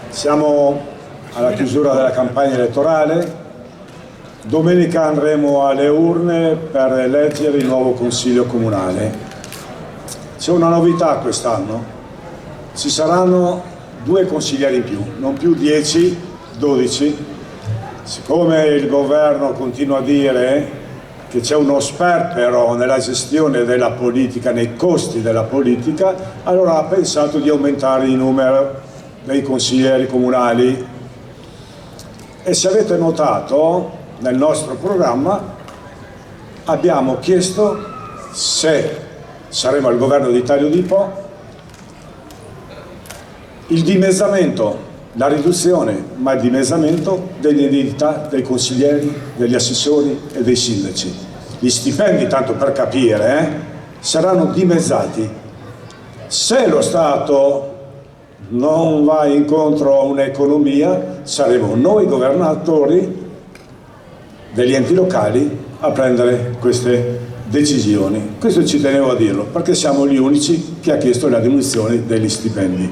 Siamo alla chiusura della campagna elettorale. Domenica andremo alle urne per eleggere il nuovo Consiglio Comunale. C'è una novità quest'anno: ci saranno 2 consiglieri in più, non più 10, 12. Siccome il governo continua a dire che c'è uno sperpero nella gestione della politica, nei costi della politica, allora ha pensato di aumentare il numero dei consiglieri comunali. E se avete notato, nel nostro programma abbiamo chiesto, se saremo al governo di Italia Udì Po, il dimezzamento, la riduzione, ma il dimezzamento delle indennità dei consiglieri, degli assessori e dei sindaci. Gli stipendi, tanto per capire, saranno dimezzati. Se lo Stato non va incontro a un'economia, saremo noi governatori degli enti locali a prendere queste decisioni. Questo ci tenevo a dirlo, perché siamo gli unici che ha chiesto la diminuzione degli stipendi.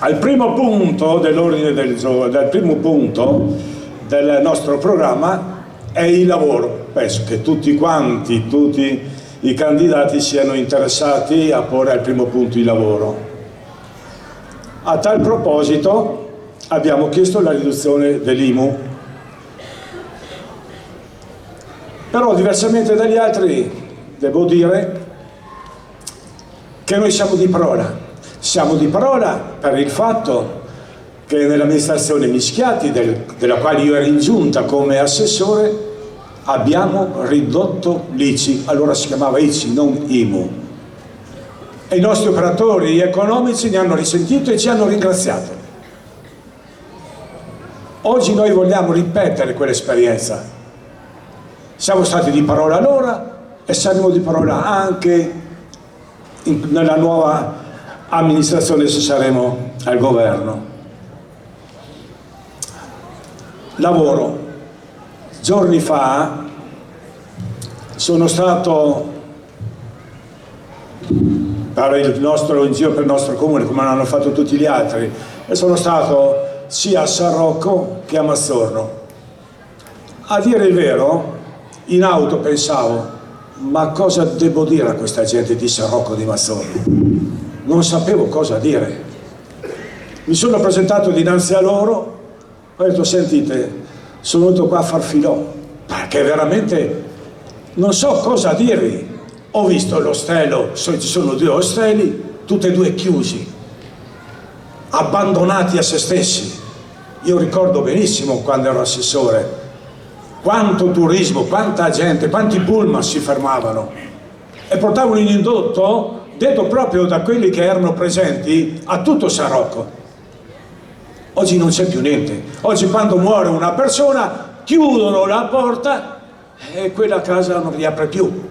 Al primo punto dell'ordine del giorno, del primo punto del nostro programma è il lavoro. Penso che tutti i candidati siano interessati a porre al primo punto il lavoro. A tal proposito abbiamo chiesto la riduzione dell'IMU, però diversamente dagli altri devo dire che noi siamo di parola. Siamo di parola per il fatto che nell'amministrazione Mischiati, della quale io ero in giunta come assessore, abbiamo ridotto l'ICI, allora si chiamava ICI, non IMU. E i nostri operatori economici ne hanno risentito e ci hanno ringraziato. Oggi noi vogliamo ripetere quell'esperienza. Siamo stati di parola allora e saremo di parola anche nella nuova amministrazione, se saremo al governo. Lavoro. Giorni fa sono stato in giro per il nostro comune, come hanno fatto tutti gli altri, e sono stato sia a San Rocco che a Mazzorno. A dire il vero, in auto pensavo: ma cosa devo dire a questa gente di San Rocco di Mazzorno? Non sapevo cosa dire. Mi sono presentato dinanzi a loro, ho detto: sentite, sono venuto qua a far filò, perché veramente non so cosa dirvi. Ho visto l'ostello, ci sono 2 ostelli, tutti e 2 chiusi, abbandonati a se stessi. Io ricordo benissimo quando ero assessore, quanto turismo, quanta gente, quanti pullman si fermavano e portavano in indotto, detto proprio da quelli che erano presenti, a tutto San Rocco. Oggi non c'è più niente. Oggi quando muore una persona chiudono la porta e quella casa non riapre più.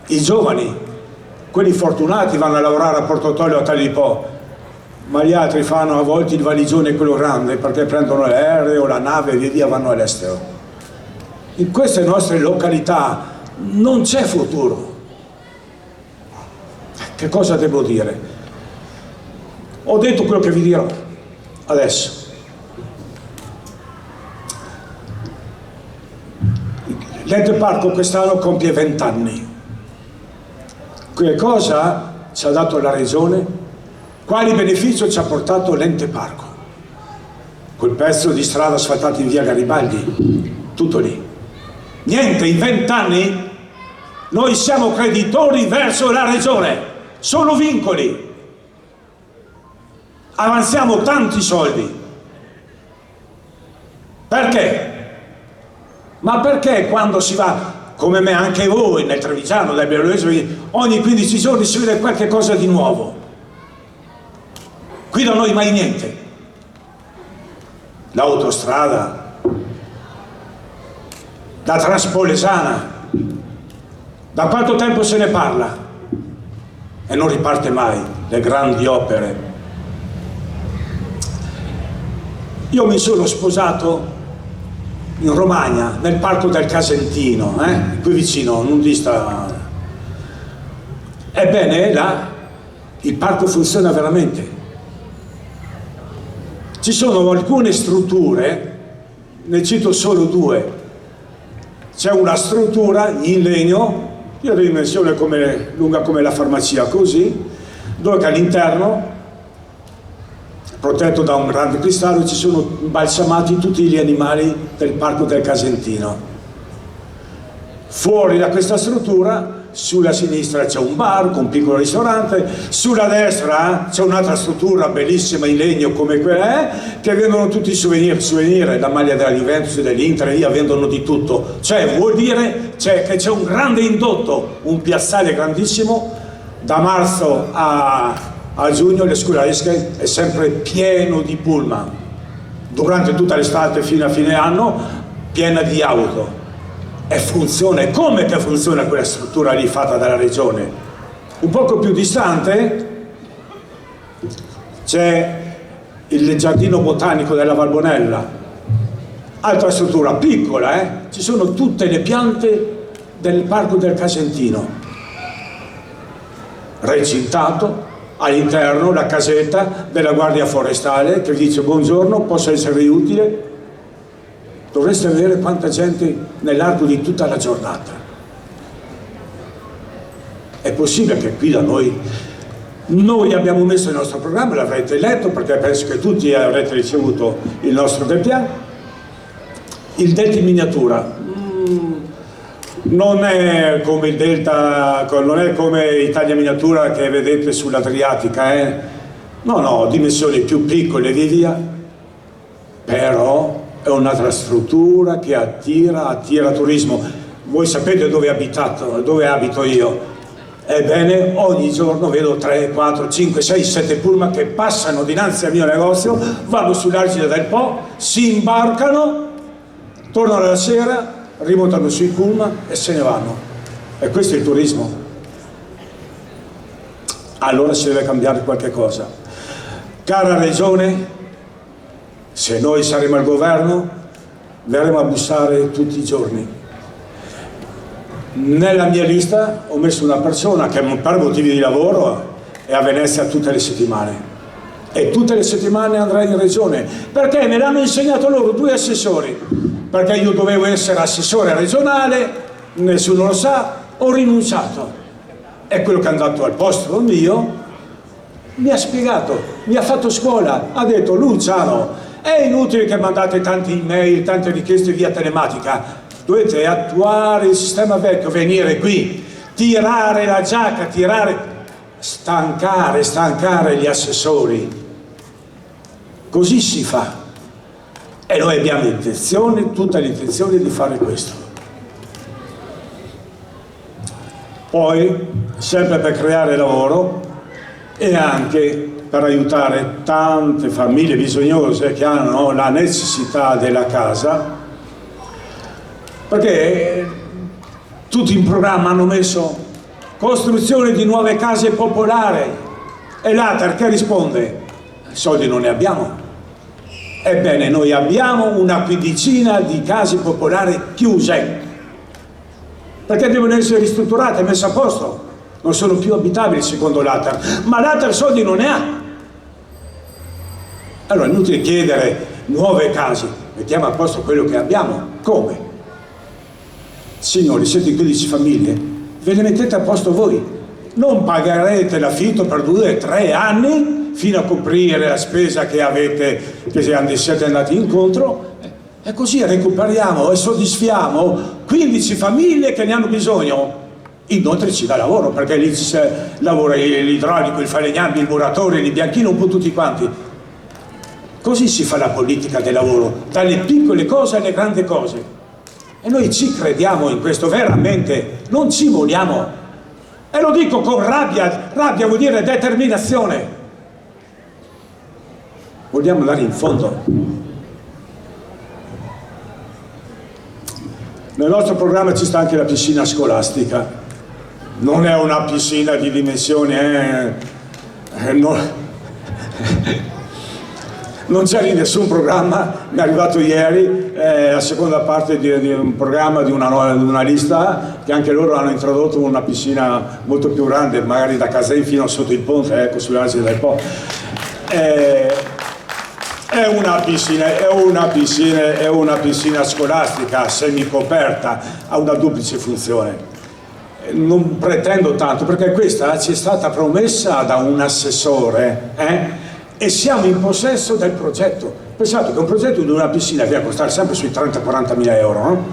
I giovani, quelli fortunati, vanno a lavorare a Porto Tollio o a Italia Udì Po, ma gli altri fanno a volte il valigione quello grande, perché prendono l'aereo, la nave e via vanno all'estero. In queste nostre località non c'è futuro. Che cosa devo dire? Ho detto quello che vi dirò adesso. L'ente parco quest'anno compie 20 anni. Che cosa ci ha dato la regione? Quali benefici ci ha portato l'ente parco? Quel pezzo di strada asfaltato in via Garibaldi, tutto lì. Niente, in 20 anni noi siamo creditori verso la regione, solo vincoli. Avanziamo tanti soldi. Perché? Ma perché quando si va, come me anche voi nel Trevigiano, dai Beloesi, ogni 15 giorni si vede qualche cosa di nuovo? Qui da noi mai niente. L'autostrada, la Transpolesana, da quanto tempo se ne parla? E non riparte mai, le grandi opere. Io mi sono sposato in Romagna, nel parco del Casentino, qui vicino, non dista. Ebbene, là il parco funziona veramente. Ci sono alcune strutture, ne cito solo due. C'è una struttura in legno, di una dimensione lunga come la farmacia, così, dove all'interno, protetto da un grande cristallo, ci sono imbalsamati tutti gli animali del Parco del Casentino. Fuori da questa struttura, sulla sinistra c'è un bar con un piccolo ristorante, sulla destra c'è un'altra struttura bellissima in legno come quella che vendono tutti i souvenir, la maglia della Juventus, dell'Inter, via, vendono di tutto. Cioè vuol dire che c'è un grande indotto, un piazzale grandissimo, da marzo a giugno le scolaresche è sempre pieno di pullman, durante tutta l'estate fino a fine anno piena di auto. E funziona. Come che funziona quella struttura lì fatta dalla regione? Un poco più distante c'è il giardino botanico della Valbonella, altra struttura piccola, ci sono tutte le piante del Parco del Casentino, recintato, all'interno la casetta della Guardia Forestale che dice: buongiorno, posso esservi utile? Dovreste vedere quanta gente nell'arco di tutta la giornata. È possibile che qui da noi abbiamo messo il nostro programma, l'avrete letto perché penso che tutti avrete ricevuto il nostro DPA. Il Delta in miniatura non è come il Delta, non è come Italia miniatura che vedete sull'Adriatica, no, dimensioni più piccole e via, però è un'altra struttura che attira turismo. Voi sapete dove abito io? Ebbene, ogni giorno vedo 3, 4, 5, 6, 7 pullman che passano dinanzi al mio negozio, vanno sull'Argine del Po, si imbarcano, tornano la sera, rimontano sui pullman e se ne vanno. E questo è il turismo. Allora si deve cambiare qualche cosa. Cara Regione, se noi saremo al governo, verremo a bussare tutti i giorni. Nella mia lista ho messo una persona che per motivi di lavoro è a Venezia tutte le settimane. E tutte le settimane andrà in regione. Perché me l'hanno insegnato loro, 2 assessori. Perché io dovevo essere assessore regionale, nessuno lo sa, ho rinunciato. E quello che è andato al posto mio mi ha spiegato, mi ha fatto scuola, ha detto: Luciano, è inutile che mandate tante email, tante richieste via telematica, dovete attuare il sistema vecchio, venire qui, tirare la giacca, stancare gli assessori. Così si fa. E noi abbiamo tutta l'intenzione di fare questo. Poi, sempre per creare lavoro e anche per aiutare tante famiglie bisognose che hanno la necessità della casa, perché tutti in programma hanno messo costruzione di nuove case popolari e l'ATER che risponde: soldi non ne abbiamo. Ebbene, noi abbiamo una quindicina di case popolari chiuse perché devono essere ristrutturate, messe a posto, non sono più abitabili secondo l'ATER, ma l'ATER soldi non ne ha. Allora è inutile chiedere nuove case, mettiamo a posto quello che abbiamo. Come? Signori, siete 15 famiglie, ve le mettete a posto voi, non pagherete l'affitto per 2 o 3 anni fino a coprire la spesa che siete andati incontro, e così recuperiamo e soddisfiamo 15 famiglie che ne hanno bisogno. Inoltre ci dà lavoro, perché lì c'è lavoro l'idraulico, il falegname, il muratore, il bianchino, un po' tutti quanti. Così si fa la politica del lavoro, dalle piccole cose alle grandi cose. E noi ci crediamo in questo, veramente, non ci vogliamo. E lo dico con rabbia vuol dire determinazione. Vogliamo andare in fondo. Nel nostro programma ci sta anche la piscina scolastica. Non è una piscina di dimensioni, non c'è lì nessun programma. Mi è arrivato ieri la seconda parte di un programma di una lista che anche loro hanno introdotto una piscina molto più grande, magari da Casei fino sotto il ponte, ecco, sull'Argine del Po. È una piscina scolastica semicoperta, ha una duplice funzione. Non pretendo tanto, perché questa ci è stata promessa da un assessore, e siamo in possesso del progetto. Pensate che un progetto di una piscina deve costare sempre sui 30-40 mila euro, no?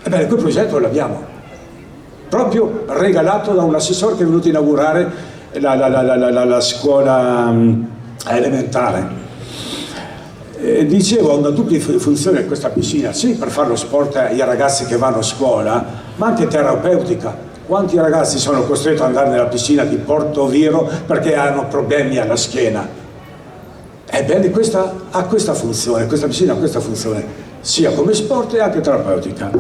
Ebbene, quel progetto l'abbiamo, proprio regalato da un assessore che è venuto a inaugurare la scuola elementare. Dicevo, ha una doppia funzione questa piscina, sì, per fare lo sport ai ragazzi che vanno a scuola, ma anche terapeutica. Quanti ragazzi sono costretti ad andare nella piscina di Porto Viro perché hanno problemi alla schiena? Ebbene, questa ha questa funzione, questa piscina ha questa funzione, sia come sport e anche terapeutica.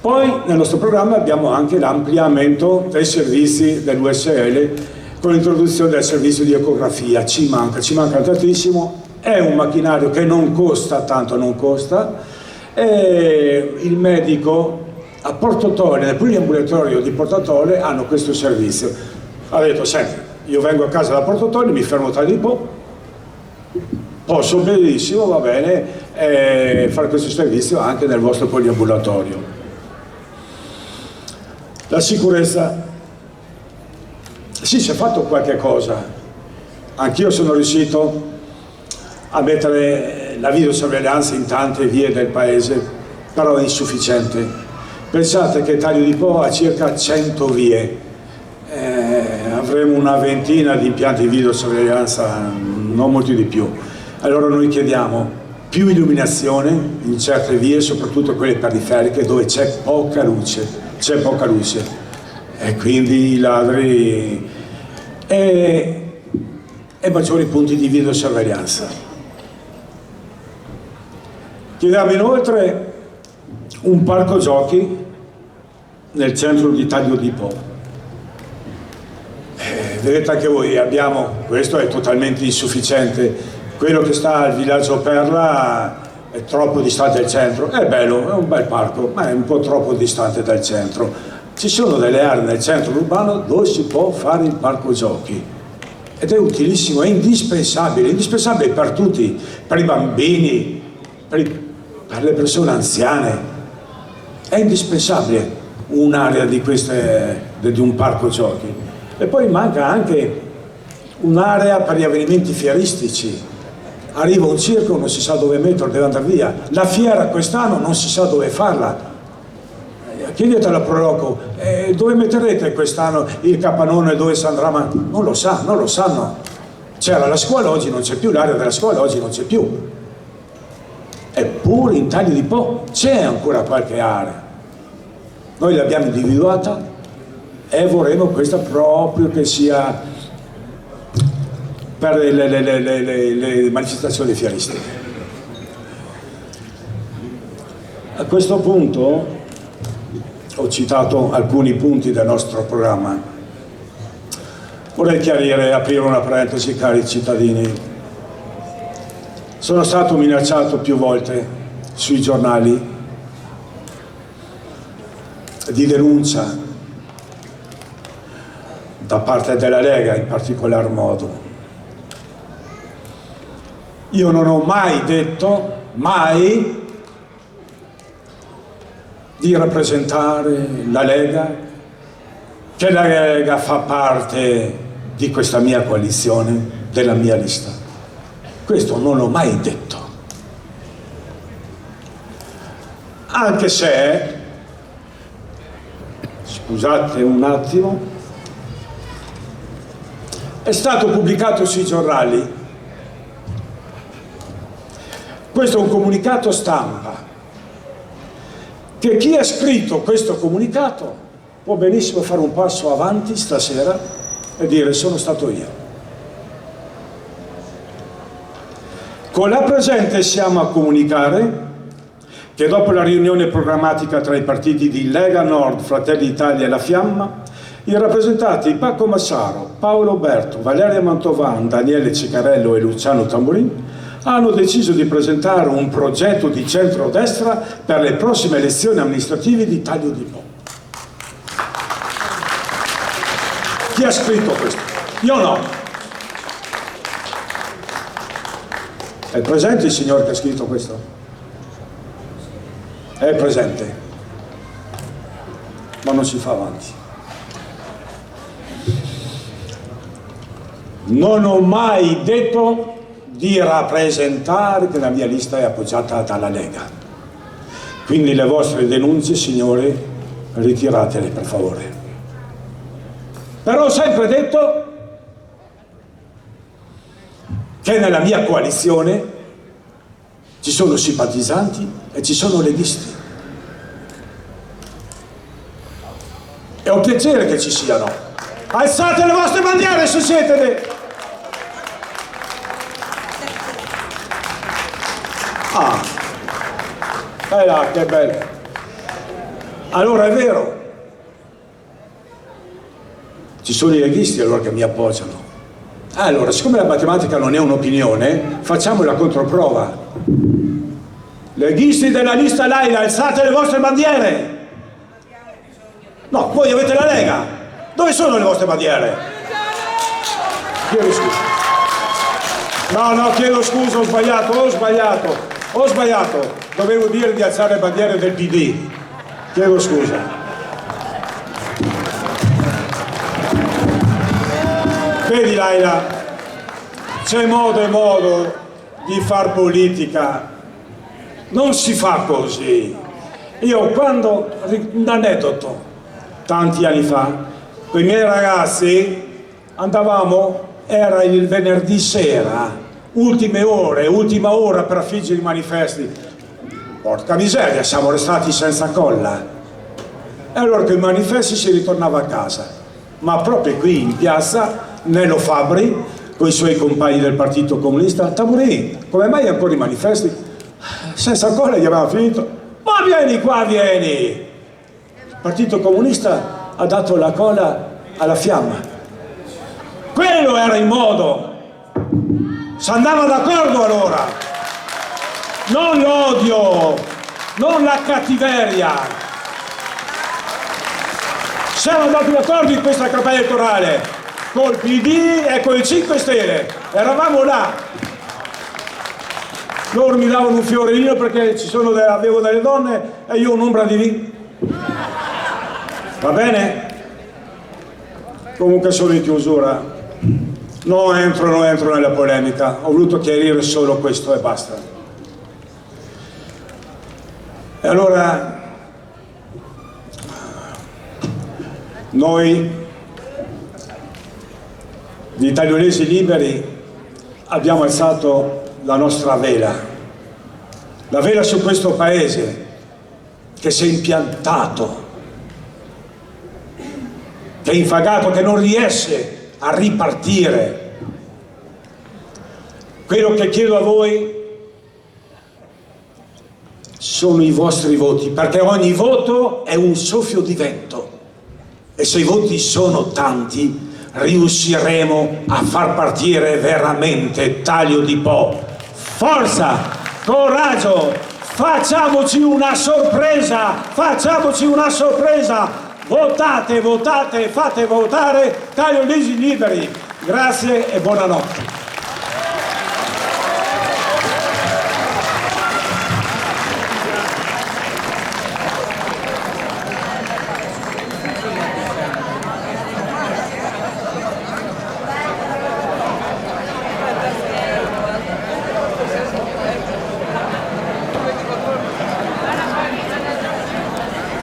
Poi nel nostro programma abbiamo anche l'ampliamento dei servizi dell'USL con l'introduzione del servizio di ecografia. Ci manca tantissimo, è un macchinario che non costa tanto, e il medico a Porto Tolle, nel poliambulatorio di Porto Tolle, hanno questo servizio. Ha detto, senti, io vengo a casa da Porto Tolle, mi fermo tra di po', posso benissimo, va bene, fare questo servizio anche nel vostro poliambulatorio. La sicurezza, sì, si è fatto qualche cosa, anch'io sono riuscito a mettere la videosorveglianza in tante vie del paese, però è insufficiente. Pensate che Taglio di Po ha circa 100 vie, avremo una ventina di impianti di videosorveglianza, non molti di più. Allora noi chiediamo più illuminazione in certe vie, soprattutto quelle periferiche dove c'è poca luce, e quindi i ladri e maggiori punti di videosorveglianza. Chiediamo inoltre un parco giochi nel centro di Taglio di Po. Vedete anche voi, questo è totalmente insufficiente. Quello che sta al villaggio Perla è troppo distante dal centro, è bello, è un bel parco, ma è un po' troppo distante dal centro. Ci sono delle aree nel centro urbano dove si può fare il parco giochi ed è utilissimo, è indispensabile per tutti, per i bambini, per le persone anziane. È indispensabile un'area di un parco giochi. E poi manca anche un'area per gli avvenimenti fieristici. Arriva un circo, non si sa dove metterlo, deve andare via. La fiera quest'anno non si sa dove farla. Chiedete alla Proloco, dove metterete quest'anno il capannone, dove si andrà? Ma non lo sanno. C'era la scuola, oggi non c'è più, l'area della scuola oggi non c'è più. Eppure in Taglio di Po c'è ancora qualche area. Noi l'abbiamo individuata e vorremmo questa proprio che sia per le manifestazioni fieristiche. A questo punto ho citato alcuni punti del nostro programma. Vorrei chiarire, aprire una parentesi, cari cittadini. Sono stato minacciato più volte sui giornali di denuncia da parte della Lega in particolar modo. Io non ho mai detto, di rappresentare la Lega, che la Lega fa parte di questa mia coalizione, della mia lista. Questo non l'ho mai detto. Anche se, scusate un attimo, è stato pubblicato sui giornali. Questo è un comunicato stampa, che chi ha scritto questo comunicato può benissimo fare un passo avanti stasera e dire sono stato io. Con la presente siamo a comunicare che dopo la riunione programmatica tra i partiti di Lega Nord, Fratelli d'Italia e La Fiamma, i rappresentanti Paco Massaro, Paolo Berto, Valeria Mantovan, Daniele Ceccarello e Luciano Tamburin hanno deciso di presentare un progetto di centrodestra per le prossime elezioni amministrative di Taglio di Po. Chi ha scritto questo? Io no. È presente il signore che ha scritto questo? È presente, ma non si fa avanti. Non ho mai detto di rappresentare che la mia lista è appoggiata dalla Lega. Quindi le vostre denunce, signore, ritiratele per favore. Però ho sempre detto che nella mia coalizione ci sono simpatizzanti e ci sono leghisti. E ho piacere che ci siano. Alzate le vostre bandiere se siete... Là, che bello. Allora è vero, ci sono i leghisti allora che mi appoggiano. Allora, siccome la matematica non è un'opinione, facciamo la controprova. Leghisti della lista Laila, alzate le vostre bandiere. No, voi avete la Lega. Dove sono le vostre bandiere? Chiedo scusa. No, chiedo scusa, ho sbagliato. Dovevo dire di alzare le bandiere del PD. Chiedo scusa. Vedi Laila, c'è modo e modo di far politica. Non si fa così. Io quando, un aneddoto, tanti anni fa, con i miei ragazzi andavamo, era il venerdì sera, ultima ora per affiggere i manifesti. Porca miseria, siamo restati senza colla. E allora con i manifesti si ritornava a casa. Ma proprio qui in piazza, Nello Fabbri, con i suoi compagni del Partito Comunista, Tamburini, come mai ancora i manifesti? Senza colla gli avevamo finito. Ma vieni qua, vieni! Il Partito Comunista ha dato la colla alla fiamma. Quello era il modo. Si andava d'accordo allora. Non l'odio, non la cattiveria. Siamo andati d'accordo in questa campagna elettorale col PD e con i 5 Stelle. Eravamo là. Loro mi davano un fiorellino perché avevo delle donne e io un'ombra di vino. Va bene? Comunque sono in chiusura. Non entro nella polemica. Ho voluto chiarire solo questo e basta. E allora noi gli italianesi liberi abbiamo alzato la nostra vela, la vela su questo paese che si è impiantato, che è infagato, che non riesce a ripartire. Quello che chiedo a voi sono i vostri voti, perché ogni voto è un soffio di vento e se i voti sono tanti riusciremo a far partire veramente Taglio di Po. Forza, coraggio, facciamoci una sorpresa, votate, fate votare Taglio Lisi Liberi. Grazie e buonanotte.